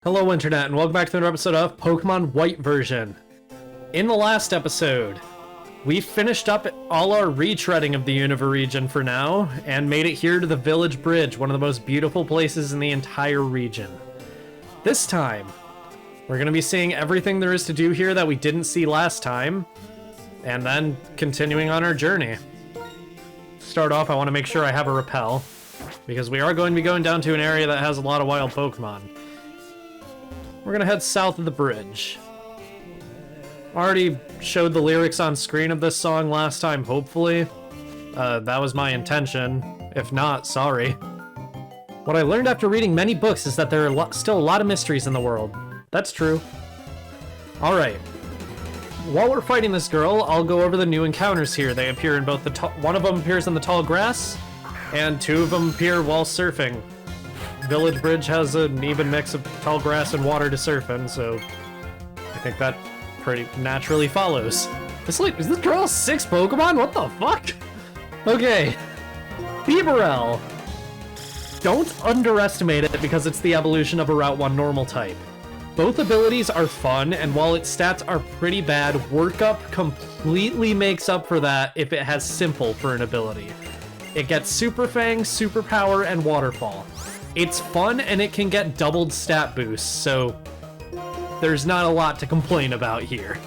Hello Internet, and welcome back to another episode of Pokemon White version. In the last episode, we finished up all our retreading of the Unova region for now, and made it here to the Village Bridge, one of the most beautiful places in the entire region. This time, we're going to be seeing everything there is to do here that we didn't see last time, and then continuing on our journey. To start off, I want to make sure I have a repel, because we are going to be going down to an area that has a lot of wild Pokemon. We're gonna head south of the bridge. Already showed the lyrics on screen of this song last time, hopefully. That was my intention. If not, sorry. What I learned after reading many books is that there are still a lot of mysteries in the world. That's true. Alright. While we're fighting this girl, I'll go over the new encounters here. They appear in both the one of them appears in the tall grass, and two of them appear while surfing. Village Bridge has an even mix of tall grass and water to surf in, so I think that pretty naturally follows. Is this girl 6 Pokemon? What the fuck? Okay. Bibarel. Don't underestimate it because it's the evolution of a Route 1 normal type. Both abilities are fun, and while its stats are pretty bad, Workup completely makes up for that if it has Simple for an ability. It gets Super Fang, Super Power, and Waterfall. It's fun, and it can get doubled stat boosts, so there's not a lot to complain about here.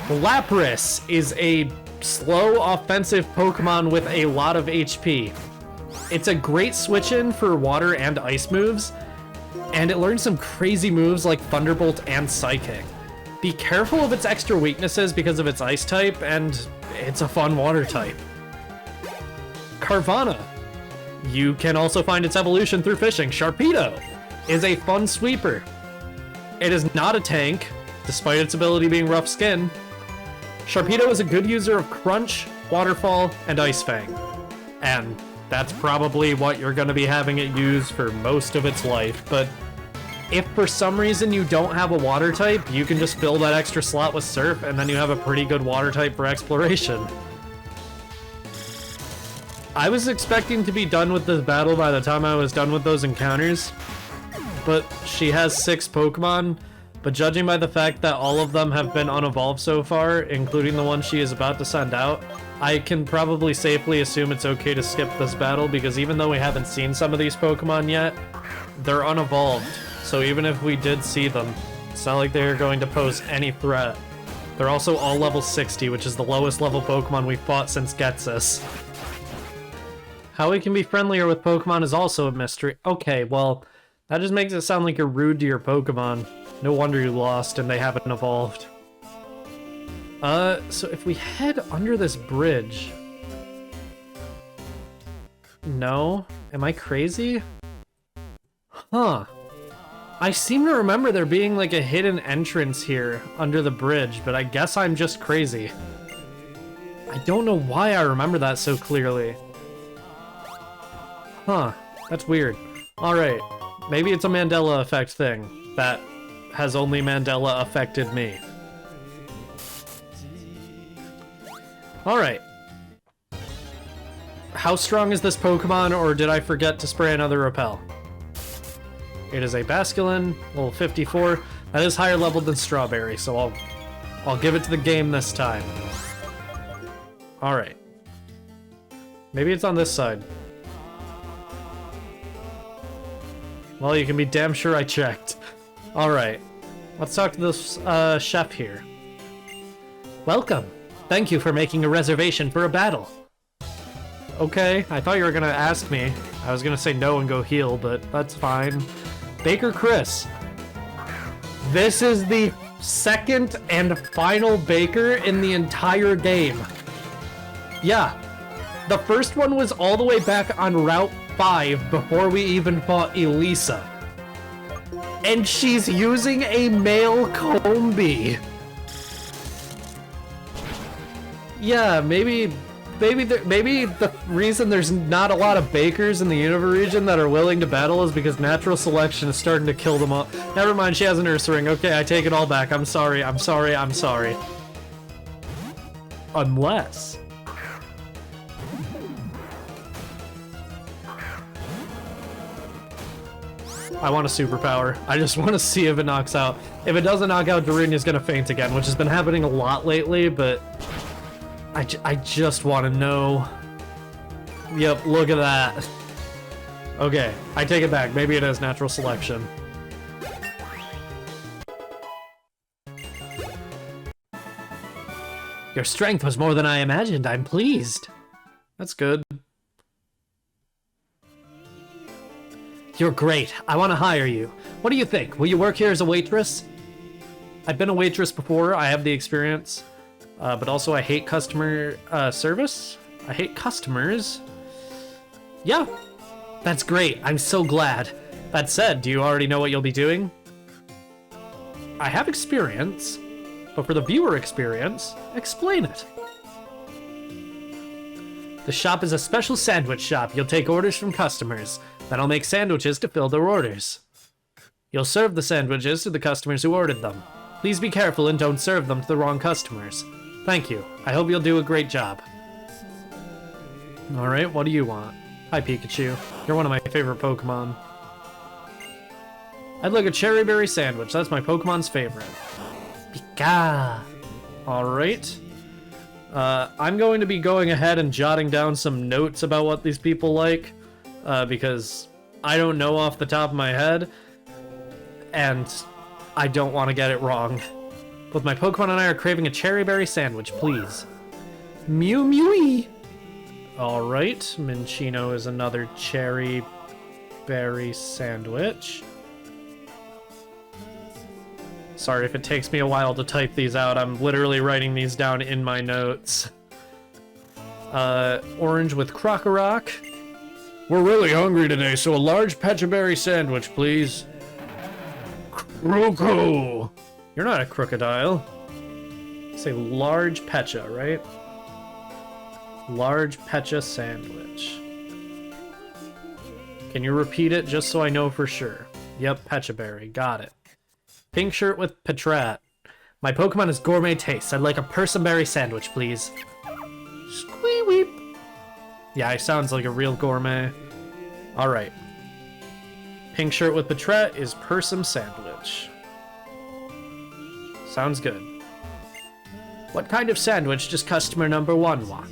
Lapras is a slow, offensive Pokemon with a lot of HP. It's a great switch-in for water and ice moves, and it learns some crazy moves like Thunderbolt and Psychic. Be careful of its extra weaknesses because of its ice type, and it's a fun water type. Carvana. You can also find its evolution through fishing. Sharpedo is a fun sweeper. It is not a tank, despite its ability being rough skin. Sharpedo is a good user of Crunch, Waterfall, and Ice Fang. And that's probably what you're going to be having it use for most of its life. But if for some reason you don't have a water type, you can just fill that extra slot with Surf, and then you have a pretty good water type for exploration. I was expecting to be done with this battle by the time I was done with those encounters, but she has 6 Pokemon, but judging by the fact that all of them have been unevolved so far, including the one she is about to send out, I can probably safely assume it's okay to skip this battle, because even though we haven't seen some of these Pokemon yet, they're unevolved, so even if we did see them, it's not like they're going to pose any threat. They're also all level 60, which is the lowest level Pokemon we've fought since Getsus. How we can be friendlier with Pokemon is also a mystery. Okay, well, that just makes it sound like you're rude to your Pokemon. No wonder you lost and they haven't evolved. So if we head under this bridge... No? Am I crazy? Huh. I seem to remember there being like a hidden entrance here under the bridge, but I guess I'm just crazy. I don't know why I remember that so clearly. Huh, that's weird. Alright, maybe it's a Mandela effect thing that has only Mandela affected me. Alright. How strong is this Pokemon, or did I forget to spray another repel? It is a Basculin, level 54. That is higher level than Strawberry, so I'll give it to the game this time. Alright. Maybe it's on this side. Well, you can be damn sure I checked. Alright, let's talk to this chef here. Welcome. Thank you for making a reservation for a battle. Okay, I thought you were gonna ask me. I was gonna say no and go heal, but that's fine. Baker Chris. This is the second and final Baker in the entire game. Yeah, the first one was all the way back on Route 5 before we even fought Elisa. And she's using a male Combi. Yeah, maybe the reason there's not a lot of Bakers in the Unova region that are willing to battle is because natural selection is starting to kill them all. Never mind, she has an Ursaring. Okay, I take it all back. I'm sorry, I'm sorry, I'm sorry. Unless... I want a superpower. I just want to see if it knocks out. If it doesn't knock out, Darunia's gonna faint again, which has been happening a lot lately, but I just want to know. Yep, look at that. Okay, I take it back. Maybe it is natural selection. Your strength was more than I imagined. I'm pleased. That's good. You're great. I want to hire you. What do you think? Will you work here as a waitress? I've been a waitress before. I have the experience. But also I hate customer service. I hate customers. Yeah, that's great. I'm so glad. That said, do you already know what you'll be doing? I have experience, but for the viewer experience, explain it. The shop is a special sandwich shop. You'll take orders from customers. Then I'll make sandwiches to fill their orders. You'll serve the sandwiches to the customers who ordered them. Please be careful and don't serve them to the wrong customers. Thank you. I hope you'll do a great job. Alright, what do you want? Hi, Pikachu. You're one of my favorite Pokemon. I'd like a cherry berry sandwich. That's my Pokemon's favorite. Pika! Alright. I'm going to be going ahead and jotting down some notes about what these people like. Because I don't know off the top of my head. And I don't want to get it wrong. Both my Pokemon and I are craving a cherry berry sandwich, please. Mew Mewy! Alright, Minccino is another cherry berry sandwich. Sorry if it takes me a while to type these out. I'm literally writing these down in my notes. Orange with Krokorok. We're really hungry today, so a large Pecha berry sandwich, please. Kroko! You're not a crocodile. Say large Pecha, right? Large Pecha sandwich. Can you repeat it just so I know for sure? Yep, Pecha berry. Got it. Pink shirt with Patrat. My Pokemon is gourmet taste. I'd like a Persimberry sandwich, please. Squee-weep. Yeah, he sounds like a real gourmet. Alright. Pink shirt with Patrat is Persim sandwich. Sounds good. What kind of sandwich does customer number 1 want?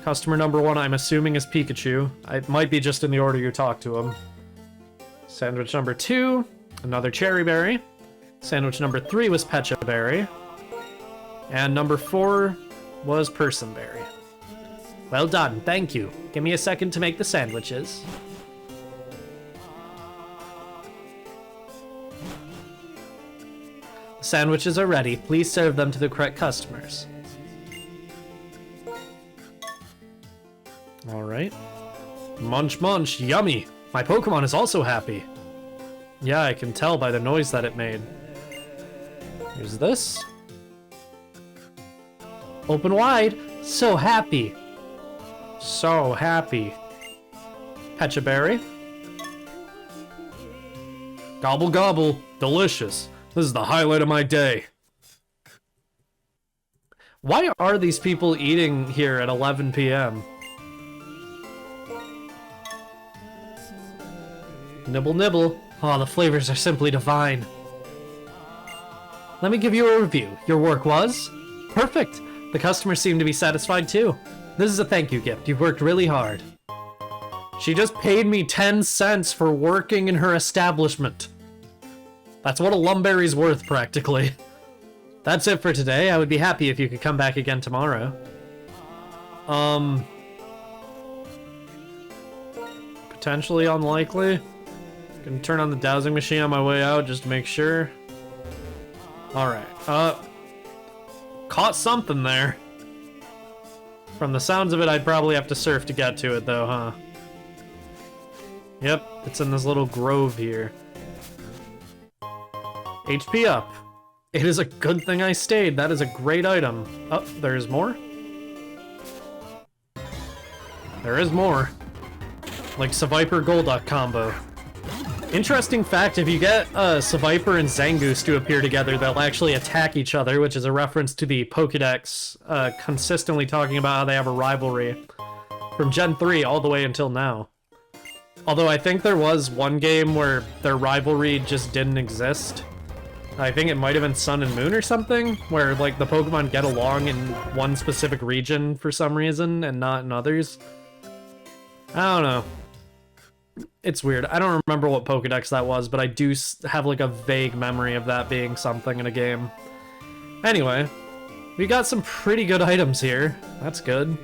Customer number 1, I'm assuming, is Pikachu. It might be just in the order you talk to him. Sandwich number 2, another cherry berry. Sandwich number 3 was Pecha berry. And number 4 was Persimberry. Well done, thank you. Give me a second to make the sandwiches. The sandwiches are ready. Please serve them to the correct customers. Alright. Munch munch, yummy! My Pokemon is also happy. Yeah, I can tell by the noise that it made. Here's this. Open wide. So happy. So happy. Pecha berry. Gobble gobble. Delicious. This is the highlight of my day. Why are these people eating here at 11 p.m.? Nibble nibble. Oh, the flavors are simply divine. Let me give you a review. Your work was perfect. The customers seem to be satisfied too. This is a thank you gift. You've worked really hard. She just paid me 10 cents for working in her establishment. That's what a Lumberry's worth, practically. That's it for today. I would be happy if you could come back again tomorrow. Potentially unlikely. Gonna turn on the dowsing machine on my way out just to make sure. Alright, caught something there. From the sounds of it, I'd probably have to surf to get to it though, huh? Yep, it's in this little grove here. HP up. It is a good thing I stayed. That is a great item. Oh, there's more? There is more. Like Seviper Golduck combo. Interesting fact, if you get Seviper and Zangoose to appear together, they'll actually attack each other, which is a reference to the Pokédex consistently talking about how they have a rivalry from Gen 3 all the way until now. Although I think there was one game where their rivalry just didn't exist. I think it might have been Sun and Moon or something, where like the Pokemon get along in one specific region for some reason and not in others. I don't know. It's weird. I don't remember what Pokedex that was, but I do have like a vague memory of that being something in a game. Anyway, we got some pretty good items here. That's good.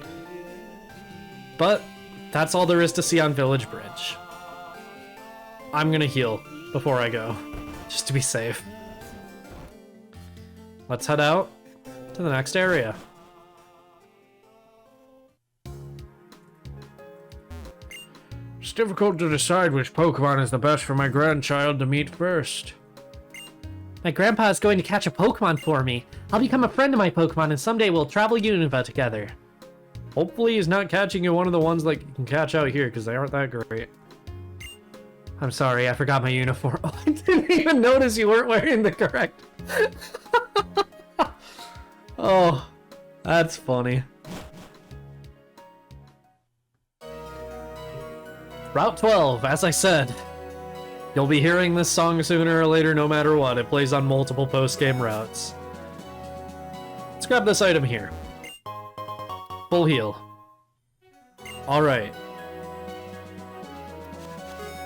But that's all there is to see on Village Bridge. I'm gonna heal before I go, just to be safe. Let's head out to the next area. It's difficult to decide which Pokemon is the best for my grandchild to meet first. My grandpa is going to catch a Pokemon for me. I'll become a friend of my Pokemon and someday we'll travel Unova together. Hopefully he's not catching you one of the ones like you can catch out here, because they aren't that great. I'm sorry, I forgot my uniform. Oh, I didn't even notice you weren't wearing the correct... Oh, that's funny. Route 12, as I said. You'll be hearing this song sooner or later no matter what. It plays on multiple post-game routes. Let's grab this item here. Full heal. Alright.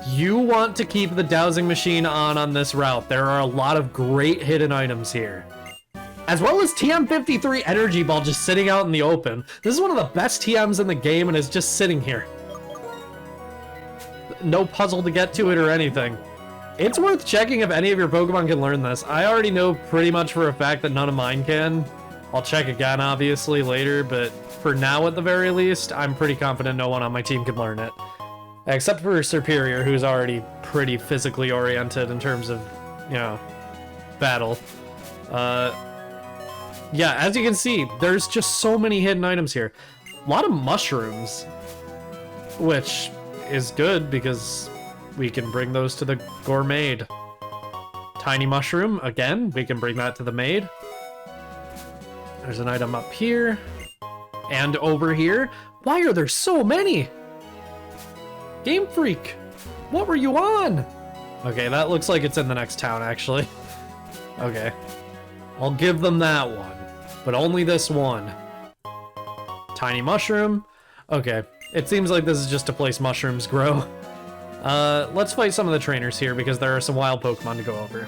You want to keep the dowsing machine on this route. There are a lot of great hidden items here. As well as TM53 Energy Ball just sitting out in the open. This is one of the best TMs in the game and is just sitting here. No puzzle to get to it or anything. It's worth checking if any of your Pokemon can learn this. I already know pretty much for a fact that none of mine can. I'll check again, obviously, later, but for now, at the very least, I'm pretty confident no one on my team can learn it. Except for Superior, who's already pretty physically oriented in terms of, you know, battle. Yeah, as you can see, there's just so many hidden items here. A lot of mushrooms, which is good because we can bring those to the Gourmet. Tiny mushroom, again, we can bring that to the maid. There's an item up here and over here. Why are there so many? Game Freak, what were you on? Okay, that looks like it's in the next town, actually. Okay, I'll give them that one, but only this one. Tiny mushroom. Okay, it seems like this is just a place mushrooms grow. Let's fight some of the trainers here because there are some wild Pokemon to go over.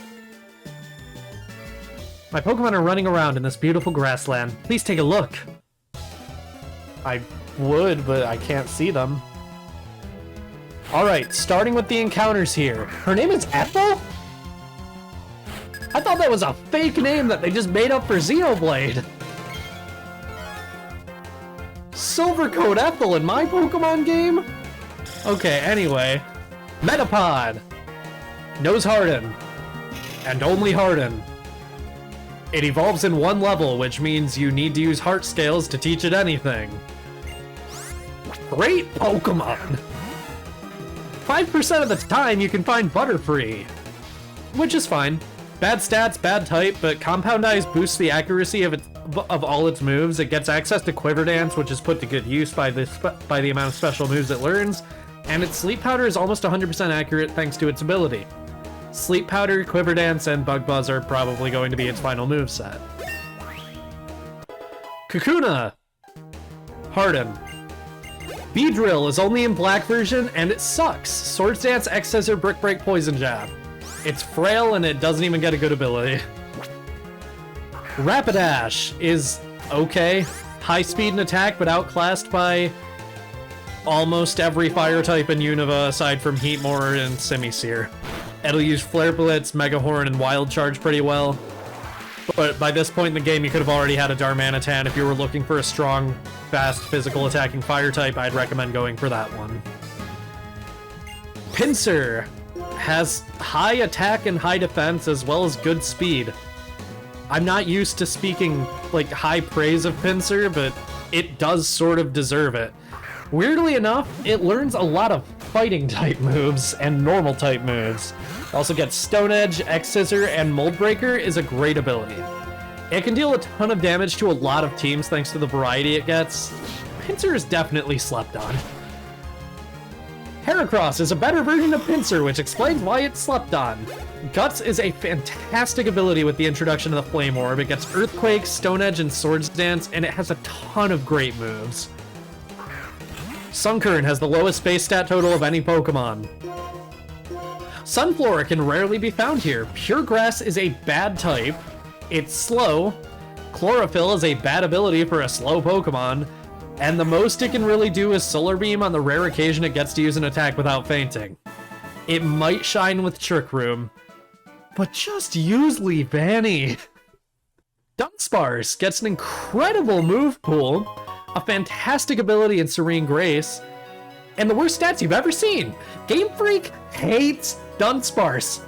My Pokemon are running around in this beautiful grassland. Please take a look. I would, but I can't see them. Alright, starting with the encounters here. Her name is Ethel? I thought that was a fake name that they just made up for Xenoblade. Silver Coat Ethel in my Pokemon game? Okay, anyway. Metapod. Knows Harden. And only Harden. It evolves in one level, which means you need to use heart scales to teach it anything. Great Pokemon! 5% of the time you can find Butterfree, which is fine. Bad stats, bad type, but Compound Eyes boosts the accuracy of all its moves. It gets access to Quiver Dance, which is put to good use by the amount of special moves it learns, and its Sleep Powder is almost 100% accurate thanks to its ability. Sleep Powder, Quiver Dance, and Bug Buzz are probably going to be its final moveset. Kakuna! Harden. Beedrill is only in black version, and it sucks. Swords Dance, X Scissor, Brick Break, Poison Jab. It's frail, and it doesn't even get a good ability. Rapidash is okay. High speed and attack, but outclassed by almost every fire type in Unova aside from Heatmore and Simisear. It'll use Flare Blitz, Mega Horn, and Wild Charge pretty well. But by this point in the game, you could have already had a Darmanitan. If you were looking for a strong, fast, physical attacking fire type, I'd recommend going for that one. Pinsir has high attack and high defense as well as good speed. I'm not used to speaking like high praise of Pinsir, but it does sort of deserve it. Weirdly enough, it learns a lot of fighting type moves and normal type moves. It also gets Stone Edge, X Scissor, and Mold Breaker is a great ability. It can deal a ton of damage to a lot of teams thanks to the variety it gets. Pinsir is definitely slept on. Heracross is a better version of Pinsir, which explains why it's slept on. Guts is a fantastic ability with the introduction of the Flame Orb. It gets Earthquake, Stone Edge, and Swords Dance, and it has a ton of great moves. Sunkern has the lowest base stat total of any Pokemon. Sunflora can rarely be found here. Pure Grass is a bad type. It's slow. Chlorophyll is a bad ability for a slow Pokemon. And the most it can really do is Solar Beam on the rare occasion it gets to use an attack without fainting. It might shine with Trick Room, but just use Leavanny. Dunsparce gets an incredible move pool, a fantastic ability in Serene Grace, and the worst stats you've ever seen. Game Freak hates Dunsparce.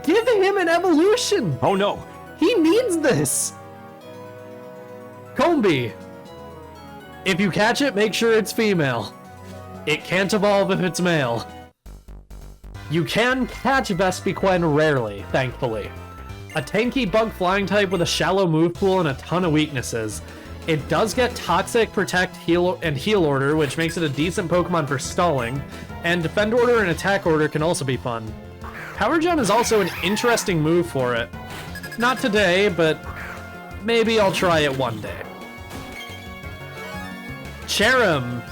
Give him an evolution. Oh no. He needs this. Combee. If you catch it, make sure it's female. It can't evolve if it's male. You can catch Vespiquen rarely, thankfully. A tanky bug flying type with a shallow move pool and a ton of weaknesses. It does get Toxic, Protect, Heal, and Heal Order, which makes it a decent Pokemon for stalling, and Defend Order and Attack Order can also be fun. Power Gem is also an interesting move for it. Not today, but maybe I'll try it one day. Cherrim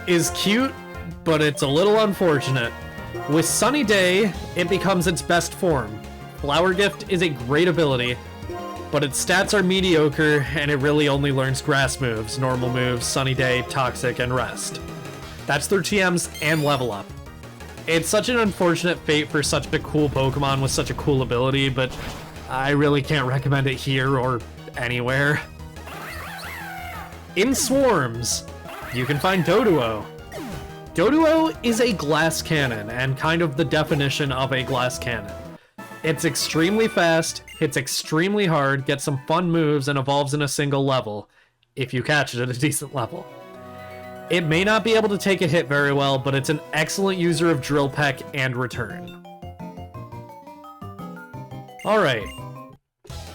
is cute, but it's a little unfortunate. With Sunny Day, it becomes its best form. Flower Gift is a great ability, but its stats are mediocre, and it really only learns grass moves, normal moves, Sunny Day, Toxic, and Rest. That's their TMs and level up. It's such an unfortunate fate for such a cool Pokemon with such a cool ability, but I really can't recommend it here or anywhere. In Swarms, you can find Doduo. Doduo is a glass cannon, and kind of the definition of a glass cannon. It's extremely fast, hits extremely hard, gets some fun moves, and evolves in a single level, if you catch it at a decent level. It may not be able to take a hit very well, but it's an excellent user of Drill Peck and Return. Alright.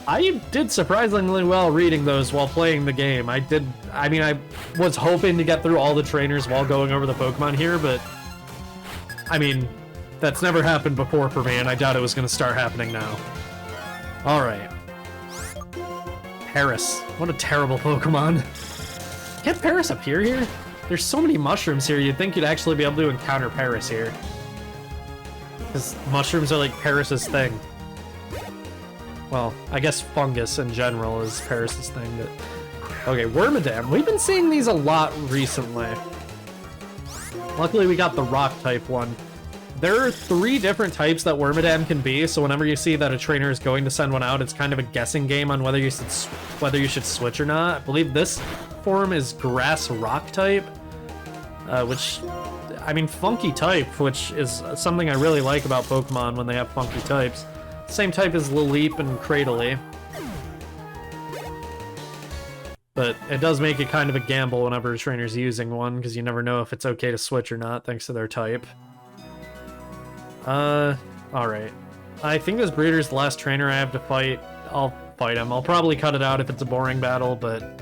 I did surprisingly well reading those while playing the game. I was hoping to get through all the trainers while going over the Pokemon here, but I mean, that's never happened before for me, and I doubt it was going to start happening now. Alright. Paris. What a terrible Pokemon. Can't Paris appear here? There's so many mushrooms here, you'd think you'd actually be able to encounter Paris here. Because mushrooms are like Paris's thing. Well, I guess fungus in general is Paris's thing, but... Okay, Wormadam. We've been seeing these a lot recently. Luckily, we got the rock-type one. There are 3 different types that Wormadam can be, so whenever you see that a trainer is going to send one out, it's kind of a guessing game on whether you should switch or not. I believe this form is Grass-Rock type, which... I mean, funky type, which is something I really like about Pokemon when they have funky types. Same type as Lileep and Cradily. But it does make it kind of a gamble whenever a trainer's using one, because you never know if it's okay to switch or not, thanks to their type. Alright. I think this breeder's the last trainer I have to fight. I'll fight him. I'll probably cut it out if it's a boring battle, but...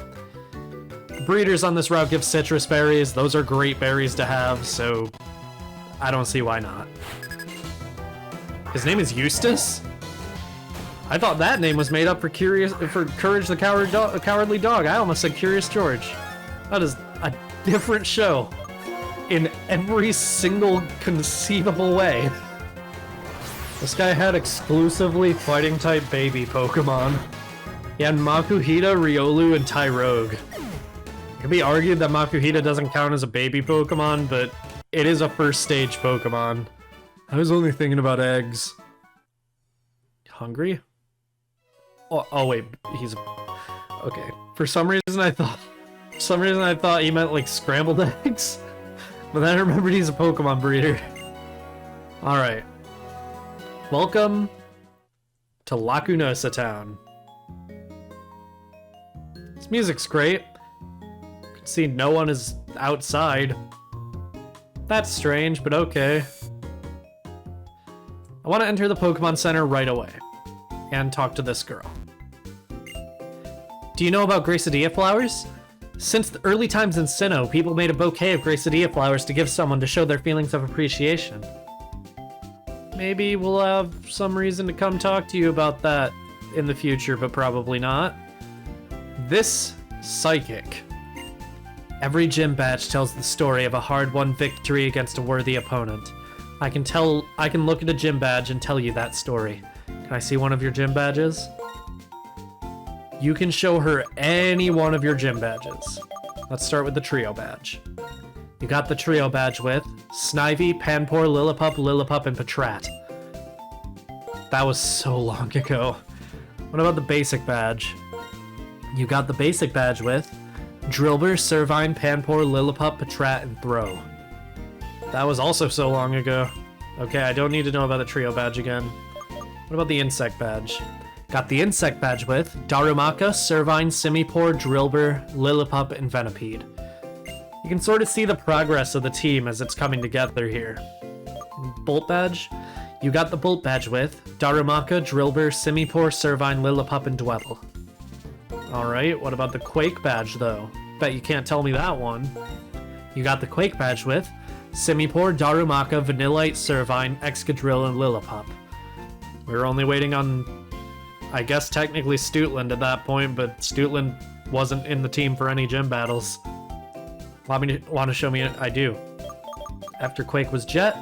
breeders on this route give citrus berries. Those are great berries to have, so... I don't see why not. His name is Eustace? I thought that name was made up for Courage the Cowardly Dog. I almost said Curious George. That is a different show in every single conceivable way. This guy had exclusively fighting-type baby Pokemon. He had Makuhita, Riolu, and Tyrogue. It can be argued that Makuhita doesn't count as a baby Pokemon, but it is a first-stage Pokemon. I was only thinking about eggs. Hungry? Oh wait, he's... Okay. For some reason I thought he meant like scrambled eggs. But then I remembered he's a Pokemon breeder. Alright. Welcome to Lacunosa Town. This music's great. You can see no one is outside. That's strange, but okay. I want to enter the Pokemon Center right away and talk to this girl. Do you know about Gracidia flowers? Since the early times in Sinnoh, people made a bouquet of Gracidia flowers to give someone to show their feelings of appreciation. Maybe we'll have some reason to come talk to you about that in the future, but probably not. This Psychic. Every gym badge tells the story of a hard-won victory against a worthy opponent. I can look at a gym badge and tell you that story. Can I see one of your gym badges? You can show her any one of your gym badges. Let's start with the trio badge. You got the trio badge with Snivy, Panpour, Lillipup, and Patrat. That was so long ago. What about the basic badge? You got the basic badge with Drillbur, Servine, Panpour, Lillipup, Patrat, and Throw. That was also so long ago. Okay, I don't need to know about the trio badge again. What about the insect badge? Got the insect badge with Darumaka, Servine, Simipour, Drillbur, Lillipup, and Venipede. You can sort of see the progress of the team as it's coming together here. Bolt badge? You got the Bolt badge with Darumaka, Drillbur, Simipour, Servine, Lillipup, and Dwebble. Alright, what about the Quake badge though? Bet you can't tell me that one. You got the Quake badge with Simipour, Darumaka, Vanillite, Servine, Excadrill, and Lillipup. We were only waiting on, I guess technically Stoutland at that point, but Stoutland wasn't in the team for any gym battles. Want to show me it? I do. After Quake was Jet,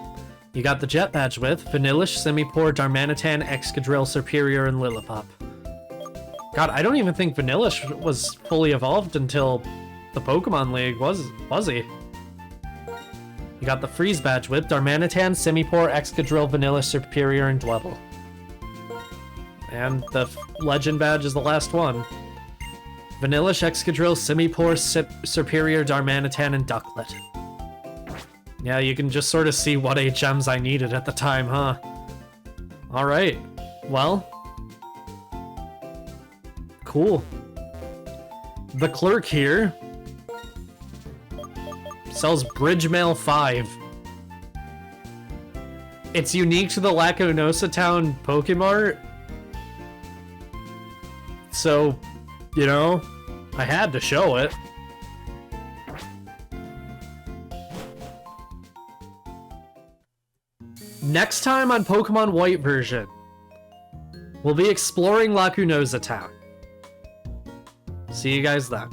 you got the Jet badge with Vanillish, Simipour, Darmanitan, Excadrill, Serperior, and Lillipup. God, I don't even think Vanillish was fully evolved until the Pokemon League, was he? You got the Freeze badge with Darmanitan, Simipour, Excadrill, Vanillish, Serperior, and Dwebble. And the Legend badge is the last one. Vanillish, Excadrill, Simipour, Serperior, Darmanitan, and Ducklet. Yeah, you can just sort of see what HMs I needed at the time, huh? Alright, well. Cool. The clerk here sells Bridge Mail 5. It's unique to the Lacunosa Town Pokemart. So, you know, I had to show it. Next time on Pokemon White version, we'll be exploring Lacunosa Town. See you guys then.